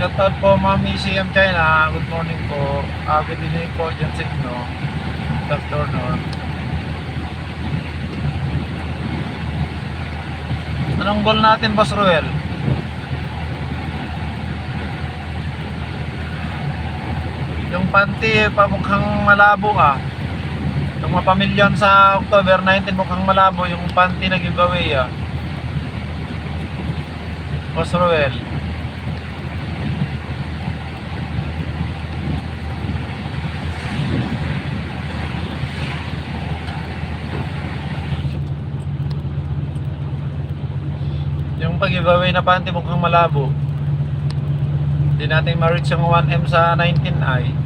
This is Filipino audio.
Shoutout po Mami CM China. Good morning po. Good evening po dyan sa inyo. Good afternoon. Anong goal natin, Boss Ruel? Yung panty mukhang malabo ah. Yung mga pamilyon sa October 19 mukhang malabo yung panty na giveaway ah. Boss Ruel. Yung pag-giveaway na panty mukhang malabo. Hindi natin ma-reach yung 1M sa 19i.